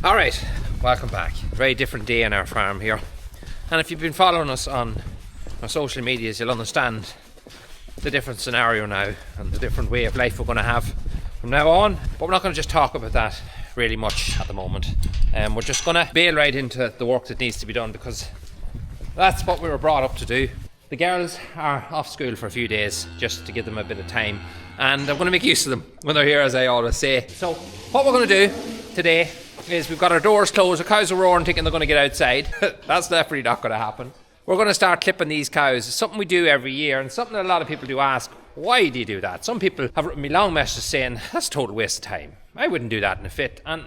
Alright, welcome back. Very different day on our farm here. And if you've been following us on our social medias, you'll understand the different scenario now and the different way of life we're going to have from now on. But we're not going to just talk about that really much at the moment. We're just going to bail right into the work that needs to be done, because that's what we were brought up to do. The girls are off school for a few days just to give them a bit of time, and I'm going to make use of them when they're here, as I always say. So what we're going to do today is we've got our doors closed, the cows are roaring thinking they're going to get outside. That's definitely not going to happen. We're going to start clipping these cows. It's something we do every year, and something that a lot of people do ask, why do you do that? Some people have written me long messages saying, that's a total waste of time. I wouldn't do that in a fit, and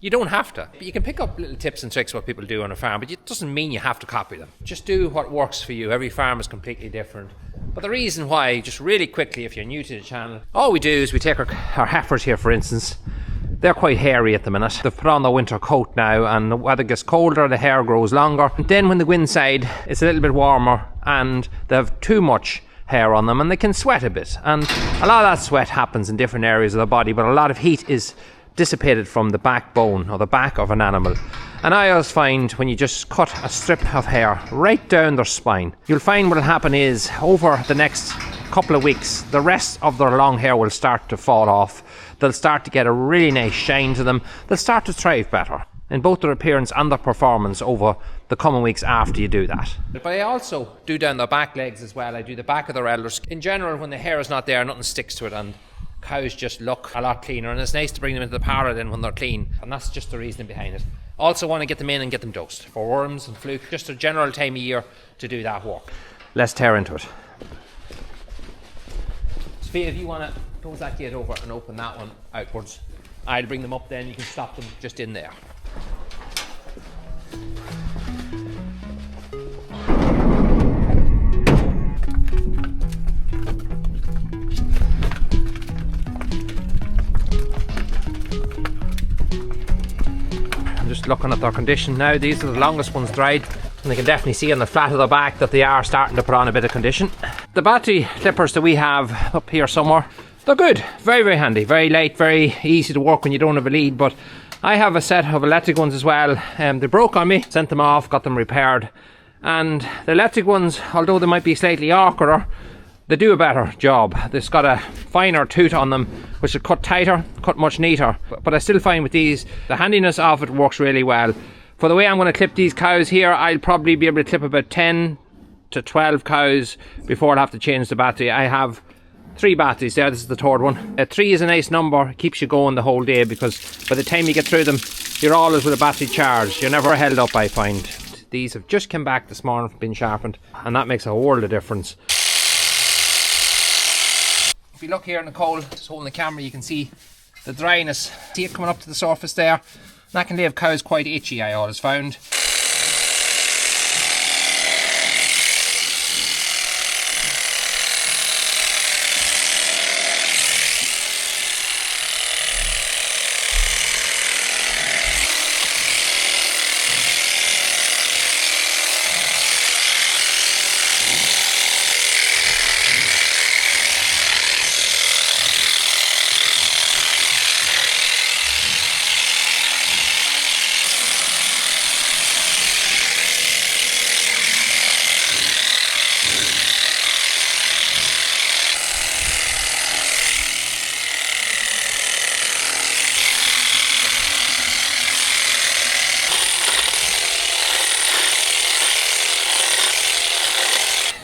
you don't have to. But you can pick up little tips and tricks what people do on a farm, but it doesn't mean you have to copy them. Just do what works for you. Every farm is completely different. But the reason why, just really quickly, if you're new to the channel, all we do is we take our heifers here, for instance. They're quite hairy at the minute. They've put on their winter coat now, and the weather gets colder, the hair grows longer. And then when the wind side, it's a little bit warmer and they have too much hair on them and they can sweat a bit. And a lot of that sweat happens in different areas of the body, but a lot of heat is dissipated from the backbone or the back of an animal. And I always find when you just cut a strip of hair right down their spine, you'll find what'll happen is over the next couple of weeks, the rest of their long hair will start to fall off. They'll start to get a really nice shine to them. They'll start to thrive better in both their appearance and their performance over the coming weeks after you do that. But I also do down their back legs as well. I do the back of their elders. In general, when the hair is not there, nothing sticks to it, and cows just look a lot cleaner, and it's nice to bring them into the parlour then when they're clean, and that's just the reasoning behind it. Also want to get them in and get them dosed for worms and fluke, just a general time of year to do that work. Let's tear into it. Sophia, if you want to close that gate over and open that one outwards, I'll bring them up then, you can stop them just in there. I'm just looking at their condition now. These are the longest ones dried, and you can definitely see on the flat of the back that they are starting to put on a bit of condition. The battery clippers that we have up here somewhere, they're good, very, very handy, very light, very easy to work when you don't have a lead. But I have a set of electric ones as well. They broke on me, sent them off, got them repaired. And the electric ones, although they might be slightly awkwarder, they do a better job. They've got a finer tooth on them, which will cut tighter, cut much neater. But I still find with these, the handiness of it works really well. For the way I'm going to clip these cows here, I'll probably be able to clip about 10 to 12 cows before I'll have to change the battery. I have 3 batteries there, this is the third one. 3 is a nice number, it keeps you going the whole day, because by the time you get through them, you're always with a battery charged. You're never held up, I find. These have just come back this morning from being sharpened, and that makes a world of difference. If you look here in the coal, just holding the camera, you can see the dryness. See it coming up to the surface there? That can leave cows quite itchy, I always found.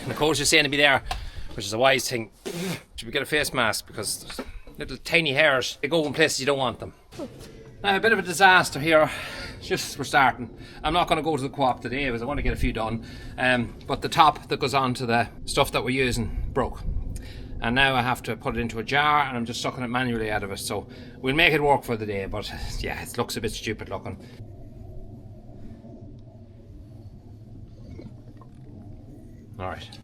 The coach is saying to me there, which is a wise thing, should we get a face mask, because there's little tiny hairs, they go in places you don't want them. Now, a bit of a disaster here, just we're starting. I'm not going to go to the co-op today because I want to get a few done, but the top that goes on to the stuff that we're using broke. And now I have to put it into a jar, and I'm just sucking it manually out of it, so we'll make it work for the day, but yeah, it looks a bit stupid looking. Alright.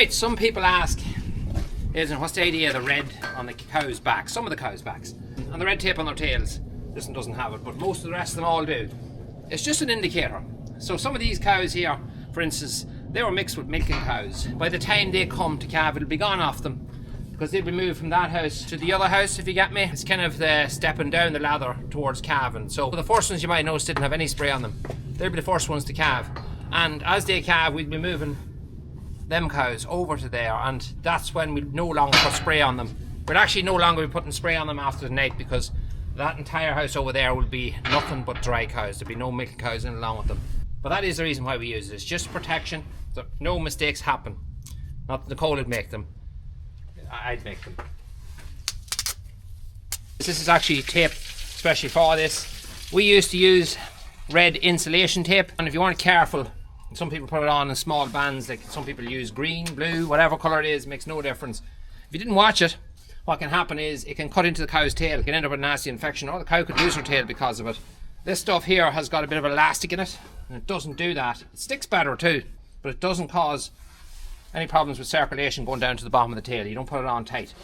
Right, some people ask, what's the idea of the red on the cow's back? Some of the cows' backs. And the red tape on their tails. This one doesn't have it, but most of the rest of them all do. It's just an indicator. So some of these cows here, for instance, they were mixed with milking cows. By the time they come to calve, it'll be gone off them, because they'll be moved from that house to the other house, if you get me. It's kind of the stepping down the ladder towards calving. So the first ones you might notice didn't have any spray on them. They'll be the first ones to calve. And as they calve, we'll be moving them cows over to there, and that's when we'll no longer put spray on them. We'll actually no longer be putting spray on them after the night, because that entire house over there will be nothing but dry cows. There'll be no milk cows in along with them. But that is the reason why we use it. It's just protection, so no mistakes happen. Not that Nicole would make them. I'd make them. This is actually tape especially for this. We used to use red insulation tape, and if you weren't careful, some people put it on in small bands, like some people use green, blue, whatever colour it is, makes no difference. If you didn't watch it, what can happen is it can cut into the cow's tail. You can end up with a nasty infection, or the cow could lose her tail because of it. This stuff here has got a bit of elastic in it, and it doesn't do that. It sticks better too, but it doesn't cause any problems with circulation going down to the bottom of the tail. You don't put it on tight.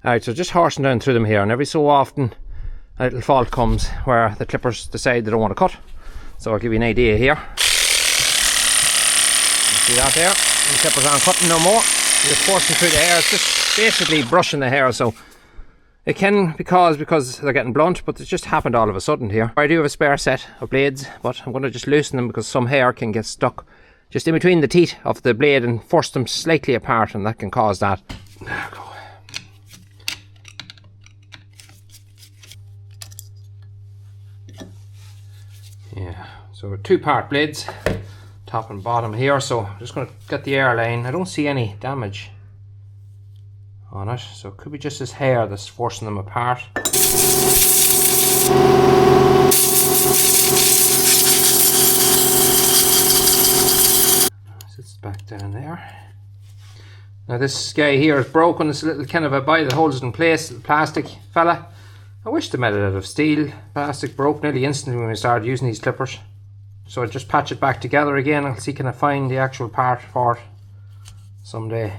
Alright, so just horsing down through them here, and every so often a little fault comes where the clippers decide they don't want to cut. So I'll give you an idea here. See that there? The clippers aren't cutting no more. You're just forcing through the hair. It's just basically brushing the hair. So it can be caused because they're getting blunt, but it's just happened all of a sudden here. I do have a spare set of blades, but I'm going to just loosen them because some hair can get stuck just in between the teeth of the blade and force them slightly apart, and that can cause that. There we go. Yeah, so 2-part blades, top and bottom here. So I'm just going to get the air line. I don't see any damage on it, so it could be just this hair that's forcing them apart. Sits back down there. Now this guy here is broken. It's a little kind of a bite that holds it in place, a plastic fella. I wish they made it out of steel. Plastic broke nearly instantly when we started using these clippers. So I'll just patch it back together again. I'll see can I find the actual part for it someday.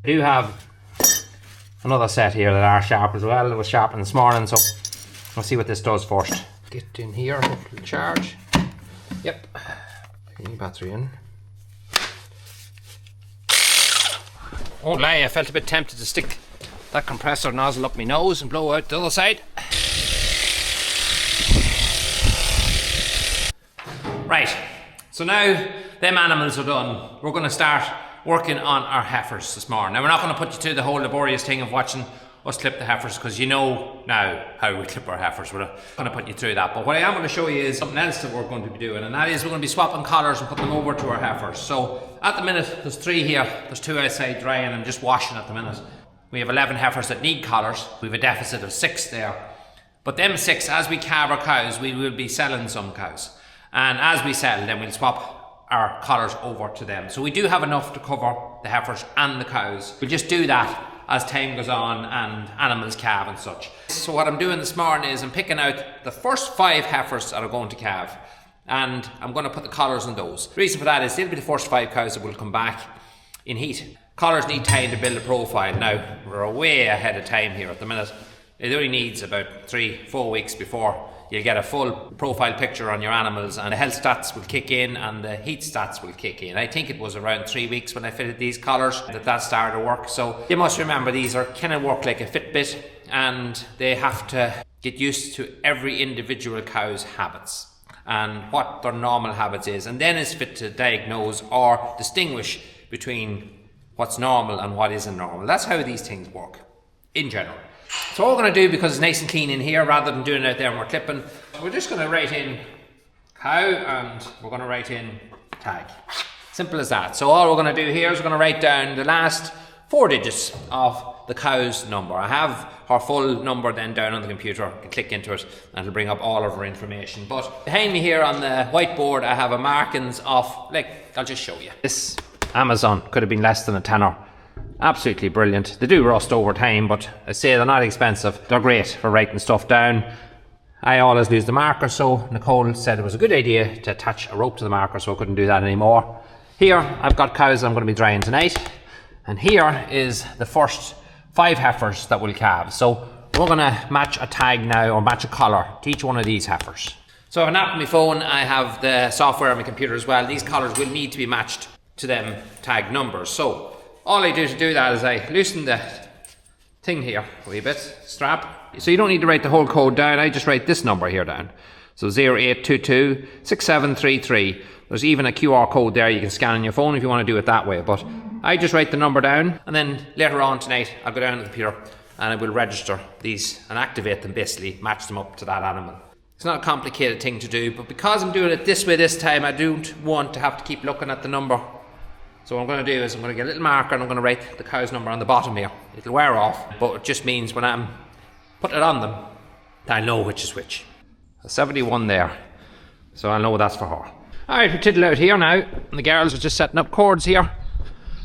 I do have another set here that are sharp as well. It was sharpened this morning, so I'll see what this does first. Get in here, hopefully charge. Yep. Put the battery in. Won't lie, I felt a bit tempted to stick that compressor nozzle up my nose and blow out the other side. Right, so now them animals are done. We're going to start working on our heifers this morning. Now we're not going to put you through the whole laborious thing of watching us clip the heifers, because you know now how we clip our heifers. We're not going to put you through that. But what I am going to show you is something else that we're going to be doing, and that is we're going to be swapping collars and putting them over to our heifers. So at the minute there's 3 here, there's 2 outside drying and just washing at the minute. We have 11 heifers that need collars. We have a deficit of 6 there. But them 6, as we calve our cows, we will be selling some cows. And as we sell, then we'll swap our collars over to them. So we do have enough to cover the heifers and the cows. We'll just do that as time goes on and animals calve and such. So what I'm doing this morning is I'm picking out the first 5 heifers that are going to calve, and I'm going to put the collars on those. The reason for that is they'll be the first 5 cows that will come back in heat. Collars need time to build a profile. Now we're way ahead of time here at the minute. It only needs about 3-4 weeks before you'll get a full profile picture on your animals, and the health stats will kick in and the heat stats will kick in. I think it was around 3 weeks when I fitted these collars that started to work. So you must remember these are kind of work like a Fitbit, and they have to get used to every individual cow's habits and what their normal habits is, and then is fit to diagnose or distinguish between what's normal and what isn't normal. That's how these things work in general. So what we're going to do, because it's nice and clean in here rather than doing it out there when we're clipping, we're just going to write in cow and we're going to write in tag. Simple as that. So all we're going to do here is we're going to write down the last 4 digits of the cow's number. I have her full number then down on the computer. I can click into it and it'll bring up all of her information. But behind me here on the whiteboard I have a markings of, like, I'll just show you. This Amazon could have been less than a tenner. Absolutely brilliant. They do rust over time, but I say they're not expensive. They're great for writing stuff down. I always lose the marker, so Nicole said it was a good idea to attach a rope to the marker, so I couldn't do that anymore. Here I've got cows I'm going to be drying tonight, and here is the first 5 heifers that will calve. So we're going to match a tag now, or match a collar to each one of these heifers. So I have an app on my phone, I have the software on my computer as well. These collars will need to be matched to them tag numbers. So all I do to do that is I loosen the thing here a wee bit, strap. So you don't need to write the whole code down, I just write this number here down. So 0822 6733. There's even a QR code there you can scan on your phone if you want to do it that way. But I just write the number down, and then later on tonight I'll go down to the computer and I will register these and activate them, basically match them up to that animal. It's not a complicated thing to do, but because I'm doing it this way this time, I don't want to have to keep looking at the number. So what I'm going to do is I'm going to get a little marker and I'm going to write the cow's number on the bottom here. It'll wear off, but it just means when I'm putting it on them, I'll know which is which. 71 there, so I'll know that's for her. Alright, we tiddle out here now, and the girls are just setting up cords here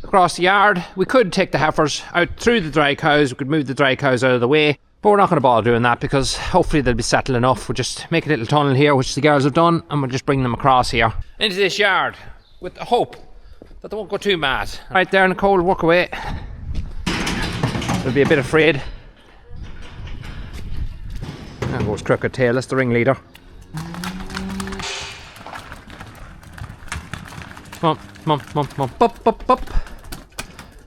across the yard. We could take the heifers out through the dry cows, we could move the dry cows out of the way, but we're not going to bother doing that because hopefully they'll be settled enough. We'll just make a little tunnel here, which the girls have done, and we'll just bring them across here into this yard with the hope that they won't go too mad. Right there, Nicole, work away. They'll be a bit afraid. There goes Crooked Tail, that's the ringleader. Come on, up.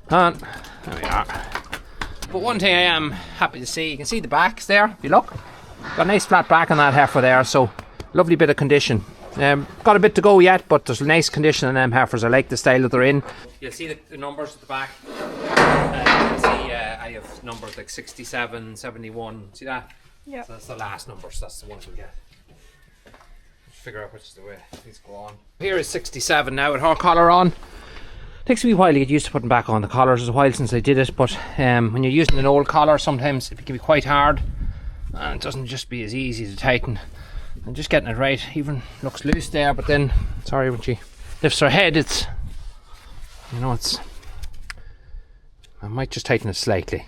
And there we are. But one thing I am happy to see, you can see the backs there, if you look. Got a nice flat back on that heifer there, so lovely bit of condition. Got a bit to go yet, but there's a nice condition in them heifers. I like the style that they're in. You'll see the numbers at the back. You'll see I have numbers like 67, 71. See that? Yeah. So that's the last numbers. That's the ones we get. Figure out which is the way these go on. Here is 67 now with her collar on. Takes a wee while to get used to putting back on the collars. It's a while since I did it, but when you're using an old collar, sometimes it can be quite hard, and it doesn't just be as easy to tighten. And just getting it right, even looks loose there, but then, sorry, when she lifts her head, it's, you know, it's, I might just tighten it slightly.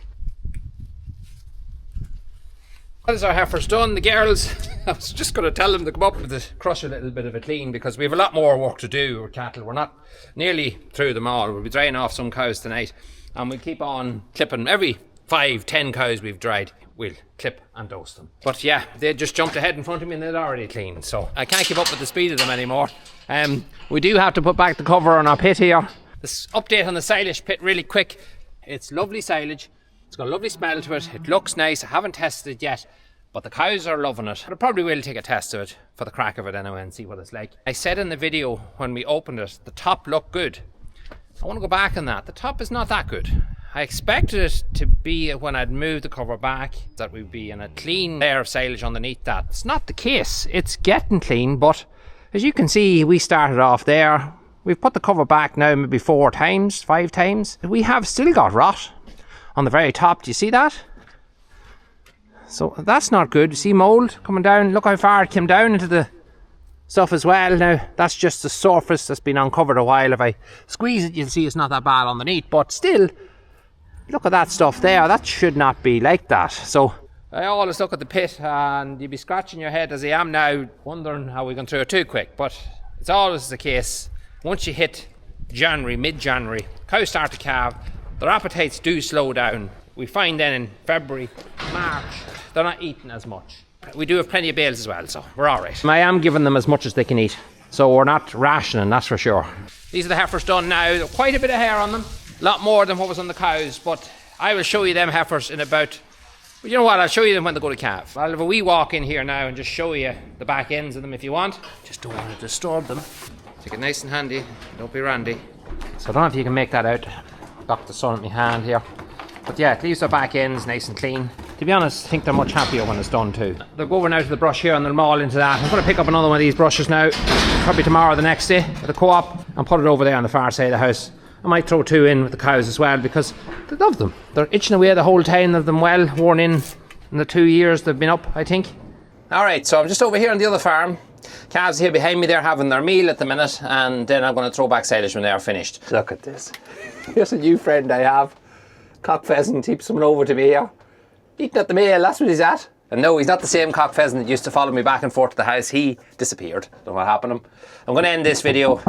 What is our heifers done? The girls, I was just going to tell them to come up with the crush a little bit of a clean, because we have a lot more work to do with cattle. We're not nearly through them all. We'll be drying off some cows tonight, and we'll keep on clipping every 5-10 cows we've dried. We'll clip and dose them. But yeah, they just jumped ahead in front of me and they're already clean, so I can't keep up with the speed of them anymore. We do have to put back the cover on our pit here. This update on the silage pit really quick. It's lovely silage. It's got a lovely smell to it. It looks nice. I haven't tested it yet, but the cows are loving it. But I probably will take a test of it for the crack of it anyway and see what it's like. I said in the video when we opened it, the top looked good. I want to go back on that. The top is not that good. I expected it to be, when I'd moved the cover back, that we'd be in a clean layer of silage underneath that. It's not the case. It's getting clean, but as you can see, we started off there. We've put the cover back now maybe 4 times, 5 times. We have still got rot on the very top. Do you see that? So that's not good. You see mould coming down? Look how far it came down into the stuff as well. Now, that's just the surface that's been uncovered a while. If I squeeze it, you'll see it's not that bad underneath, but still, look at that stuff there. That should not be like that. So I always look at the pit and you'd be scratching your head, as I am now, wondering how we gone through it too quick. But it's always the case. Once you hit January, mid-January, cows start to calve, their appetites do slow down. We find then in February, March, they're not eating as much. We do have plenty of bales as well, so we're all right. I am giving them as much as they can eat, so we're not rationing, that's for sure. These are the heifers done now. There's quite a bit of hair on them. A lot more than what was on the cows, but I will show you them heifers in about, you know what, I'll show you them when they go to calve. I'll have a wee walk in here now and just show you the back ends of them if you want. Just don't want to disturb them. Take it nice and handy, don't be randy. So I don't know if you can make that out. Got the sun at my hand here. But yeah, it leaves their back ends nice and clean. To be honest, I think they're much happier when it's done too. They'll go over now to the brush here and they'll maul into that. I'm going to pick up another one of these brushes now, probably tomorrow or the next day at the co-op, and put it over there on the far side of the house. I might throw 2 in with the cows as well because they love them. They're itching away the whole time of them, well worn in the 2 years they've been up, I think. Alright, so I'm just over here on the other farm. Calves here behind me, they're having their meal at the minute, and then I'm going to throw back silage when they are finished. Look at this. Here's a new friend I have. Cock pheasant keeps coming over to me here. Eating at the meal, that's what he's at. And no, he's not the same cock pheasant that used to follow me back and forth to the house. He disappeared. Don't know what happened to him. I'm going to end this video.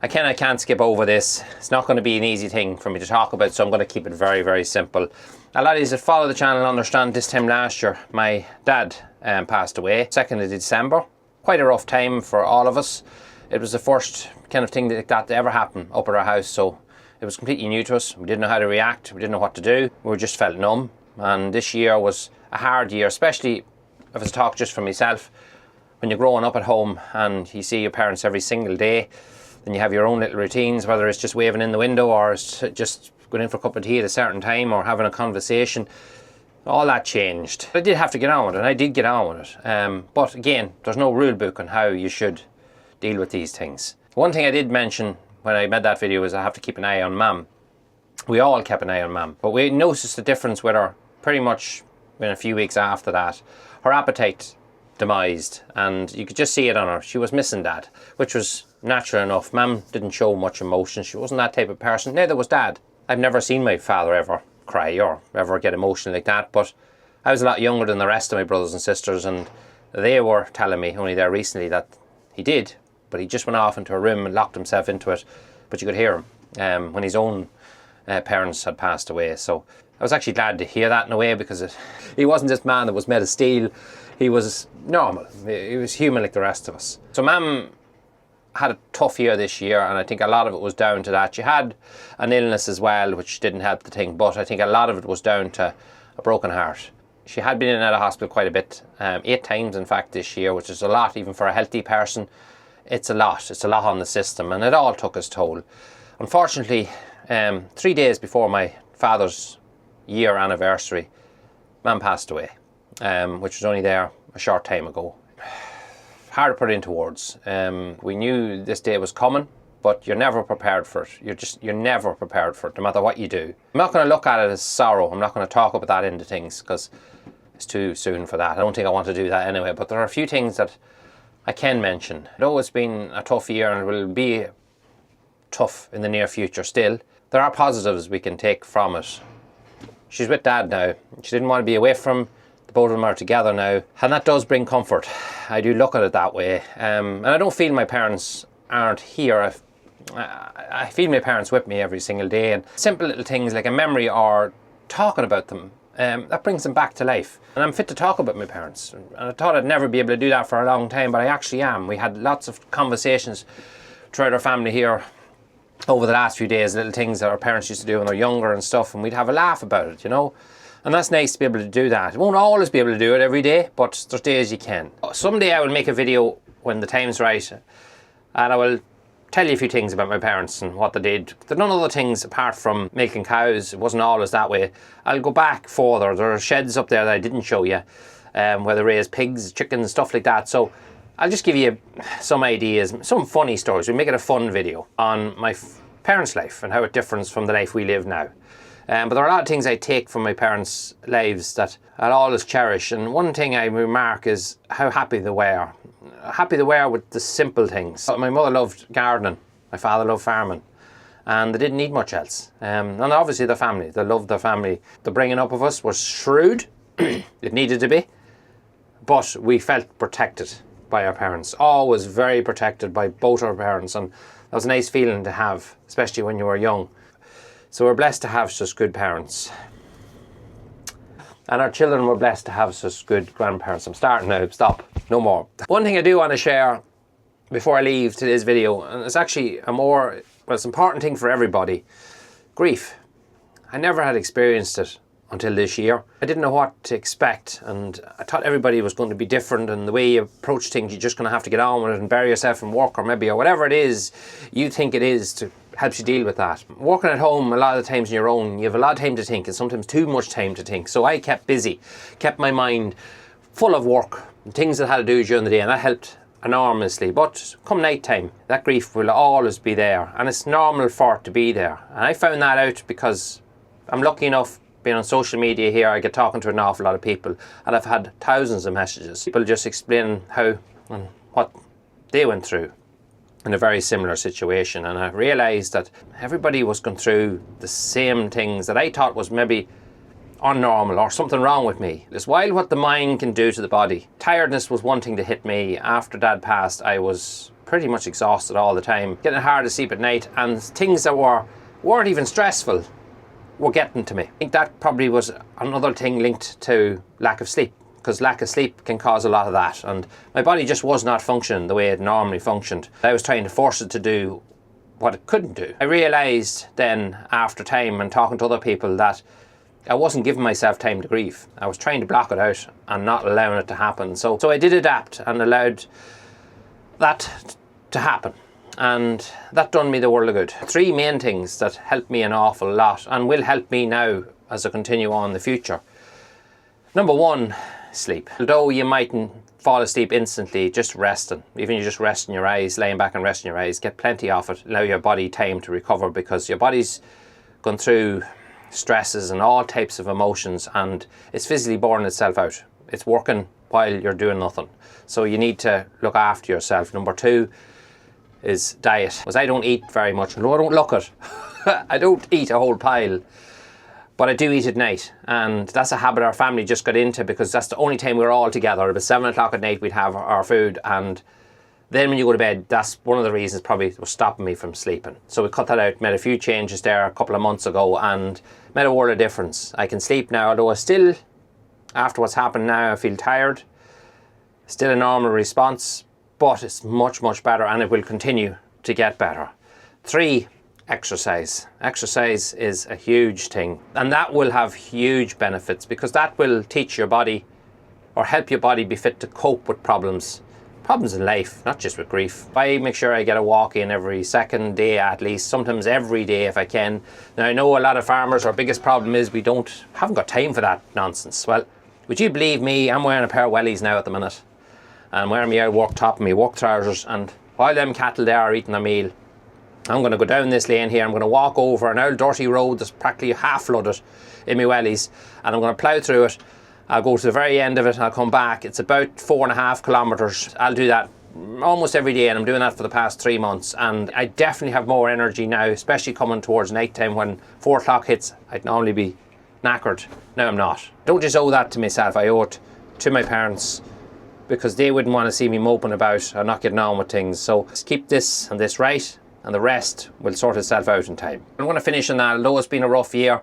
I can't skip over this. It's not going to be an easy thing for me to talk about, so I'm going to keep it very, very simple. A lot of you that follow the channel understand this time last year, my dad passed away, 2nd of December. Quite a rough time for all of us. It was the first kind of thing like that to ever happen up at our house, so it was completely new to us. We didn't know how to react. We didn't know what to do. We just felt numb. And this year was a hard year, especially if it's a talk just for myself. When you're growing up at home and you see your parents every single day, then you have your own little routines, whether it's just waving in the window or it's just going in for a cup of tea at a certain time or having a conversation. All that changed. I did have to get on with it, and I did get on with it. But again, there's no rule book on how you should deal with these things. One thing I did mention when I made that video is I have to keep an eye on Mum. We all kept an eye on Mum, but we noticed the difference with her pretty much in a few weeks after that. Her appetite demised, and you could just see it on her. She was missing Dad, which was natural enough. Mum didn't show much emotion. She wasn't that type of person. Neither was Dad. I've never seen my father ever cry or ever get emotional like that, but I was a lot younger than the rest of my brothers and sisters, and they were telling me only there recently that he did, but he just went off into a room and locked himself into it, but you could hear him when his own parents had passed away. So I was actually glad to hear that in a way, because he wasn't this man that was made of steel. He was normal. He was human like the rest of us. So Mum had a tough year this year, and I think a lot of it was down to that. She had an illness as well, which didn't help the thing, but I think a lot of it was down to a broken heart. She had been in and out of hospital quite a bit, 8 times in fact this year, which is a lot even for a healthy person. It's a lot on the system, and it all took its toll. Unfortunately, 3 days before my father's year anniversary, Mum passed away, which was only there a short time ago. Hard to put it into words. We knew this day was coming, but you're never prepared for it. You're never prepared for it, no matter what you do. I'm not going to look at it as sorrow. I'm not going to talk about that into things, because it's too soon for that. I don't think I want to do that anyway, but there are a few things that I can mention. Though it's been a tough year, and it will be tough in the near future still, there are positives we can take from it. She's with Dad now. She didn't want to be away from him. The both of them are together now, and that does bring comfort. I do look at it that way. And I don't feel my parents aren't here. I feel my parents with me every single day, and simple little things like a memory or talking about them, that brings them back to life. And I'm fit to talk about my parents, and I thought I'd never be able to do that for a long time, but I actually am. We had lots of conversations throughout our family here over the last few days, little things that our parents used to do when they were younger and stuff, and we'd have a laugh about it, you know. And that's nice to be able to do that. You won't always be able to do it every day, but there's days you can. Someday I will make a video when the time's right, and I will tell you a few things about my parents and what they did. There are none other things apart from milking cows. It wasn't always that way. I'll go back further. There are sheds up there that I didn't show you, where they raise pigs, chickens, stuff like that. So I'll just give you some ideas, some funny stories. We'll make it a fun video on my parents' life and how it differs from the life we live now. But there are a lot of things I take from my parents' lives that I'll always cherish. And one thing I remark is how happy they were. Happy they were with the simple things. My mother loved gardening. My father loved farming. And they didn't need much else. And obviously their family. They loved their family. The bringing up of us was shrewd. It needed to be. But we felt protected by our parents. Always very protected by both our parents. And that was a nice feeling to have, especially when you were young. So we're blessed to have such good parents. And our children were blessed to have such good grandparents. I'm starting now, stop, no more. One thing I do want to share before I leave today's video, and it's actually it's an important thing for everybody, grief. I never had experienced it until this year. I didn't know what to expect, and I thought everybody was going to be different, and the way you approach things, you're just going to have to get on with it and bury yourself in work, or whatever it is you think it is to helps you deal with that. Working at home a lot of the times on your own, you have a lot of time to think, and sometimes too much time to think. So I kept busy, kept my mind full of work, and things that I had to do during the day, and that helped enormously. But come night time, that grief will always be there, and it's normal for it to be there. And I found that out because I'm lucky enough being on social media here. I get talking to an awful lot of people, and I've had thousands of messages. People just explaining how and what they went through in a very similar situation, and I realised that everybody was going through the same things that I thought was maybe unnormal or something wrong with me. It's wild what the mind can do to the body. Tiredness was one thing to hit me. After Dad passed, I was pretty much exhausted all the time, getting hard to sleep at night, and things that weren't even stressful were getting to me. I think that probably was another thing linked to lack of sleep, because lack of sleep can cause a lot of that, and my body just was not functioning the way it normally functioned. I was trying to force it to do what it couldn't do. I realised then, after time and talking to other people, that I wasn't giving myself time to grieve. I was trying to block it out and not allowing it to happen. So I did adapt and allowed that to happen, and that done me the world of good. 3 main things that helped me an awful lot and will help me now as I continue on in the future. Number 1, sleep. Although you mightn't fall asleep instantly, just resting, even you just resting your eyes, laying back and resting your eyes, get plenty of it, allow your body time to recover, because your body's gone through stresses and all types of emotions, and it's physically burning itself out. It's working while you're doing nothing, so you need to look after yourself. Number 2 is diet, because I don't eat very much. No, I don't look it. I don't eat a whole pile, but I do eat at night, and that's a habit our family just got into, because that's the only time we were all together. About 7 o'clock at night we'd have our food, and then when you go to bed, that's one of the reasons probably was stopping me from sleeping. So we cut that out, made a few changes there a couple of months ago, and made a world of difference. I can sleep now, although I still, after what's happened now, I feel tired. Still a normal response, but it's much, much better, and it will continue to get better. 3, exercise. Exercise is a huge thing, and that will have huge benefits, because that will teach your body, or help your body be fit to cope with problems in life, not just with grief. I make sure I get a walk in every second day at least, sometimes every day if I can. Now I know a lot of farmers, our biggest problem is we haven't got time for that nonsense. Well, would you believe me, I'm wearing a pair of wellies now at the minute, and wearing my out work top and my work trousers, and while them cattle there are eating their meal, I'm going to go down this lane here, I'm going to walk over an old dirty road that's practically half flooded in my wellies, and I'm going to plough through it. I'll go to the very end of it and I'll come back. It's about 4.5 kilometres. I'll do that almost every day, and I'm doing that for the past 3 months, and I definitely have more energy now, especially coming towards night time. When 4 o'clock hits, I'd normally be knackered. Now I'm not. Don't just owe that to myself, I owe it to my parents, because they wouldn't want to see me moping about or not getting on with things. So just keep this and this right, and the rest will sort itself out in time. I'm going to finish on that. Although it's been a rough year,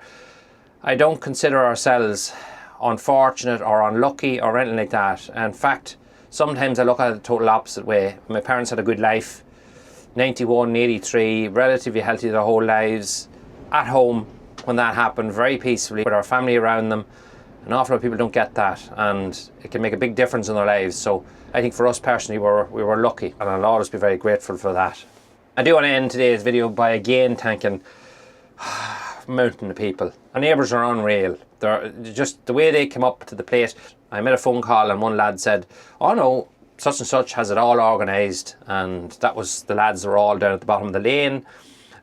I don't consider ourselves unfortunate or unlucky or anything like that. In fact, sometimes I look at it the total opposite way. My parents had a good life, 91, 83, relatively healthy their whole lives, at home when that happened, very peacefully with our family around them. An awful lot of people don't get that, and it can make a big difference in their lives. So I think for us personally, we were lucky, and I'll always be very grateful for that. I do want to end today's video by again thanking mountain of people. Our neighbours are unreal. They're just the way they came up to the plate. I made a phone call and one lad said, "Oh no, such and such has it all organised," and that was the lads that were all down at the bottom of the lane,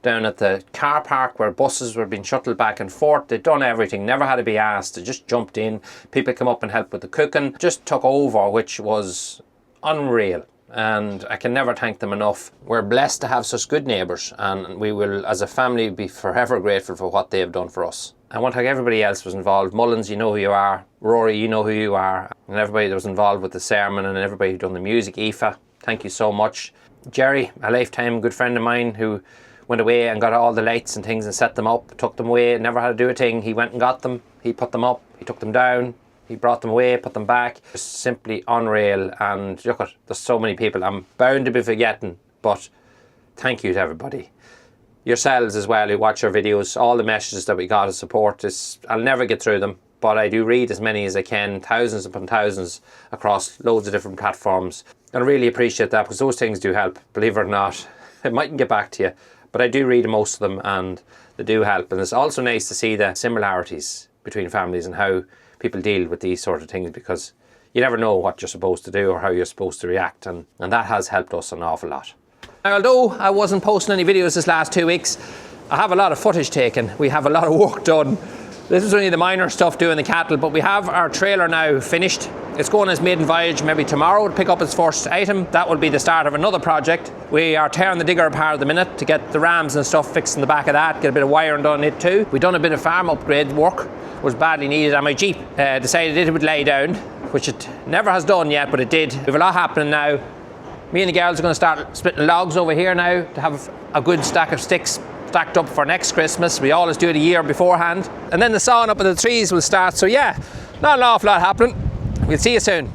down at the car park where buses were being shuttled back and forth. They'd done everything, never had to be asked. They just jumped in. People come up and helped with the cooking, just took over, which was unreal. And I can never thank them enough. We're blessed to have such good neighbours, and we will as a family be forever grateful for what they've done for us. I want to thank everybody else who was involved. Mullins, you know who you are. Rory, you know who you are. And everybody that was involved with the sermon, and everybody who done the music. Aoife, thank you so much. Jerry, a lifetime good friend of mine, who went away and got all the lights and things and set them up, took them away, never had to do a thing. He went and got them, he put them up, he took them down, he brought them away, put them back. Just simply unreal. And look at, there's so many people I'm bound to be forgetting, but thank you to everybody. Yourselves as well who watch our videos, all the messages that we got of support. I'll never get through them, but I do read as many as I can, thousands upon thousands across loads of different platforms. And I really appreciate that, because those things do help, believe it or not. I mightn't get back to you, but I do read most of them and they do help. And it's also nice to see the similarities between families and how people deal with these sort of things, because you never know what you're supposed to do or how you're supposed to react, and that has helped us an awful lot. Now, although I wasn't posting any videos this last 2 weeks, I have a lot of footage taken. We have a lot of work done. This is only the minor stuff doing the cattle, but we have our trailer now finished. It's going as maiden voyage maybe tomorrow to pick up its first item. That will be the start of another project. We are tearing the digger apart at the minute to get the rams and stuff fixed in the back of that, get a bit of wiring done it too. We've done a bit of farm upgrade work, was badly needed, and my Jeep decided it would lay down, which it never has done yet, but it did. We have a lot happening now. Me and the girls are going to start splitting logs over here now to have a good stack of sticks stacked up for next Christmas. We always do it a year beforehand. And then the sawing up of the trees will start. So yeah, not an awful lot happening. We'll see you soon.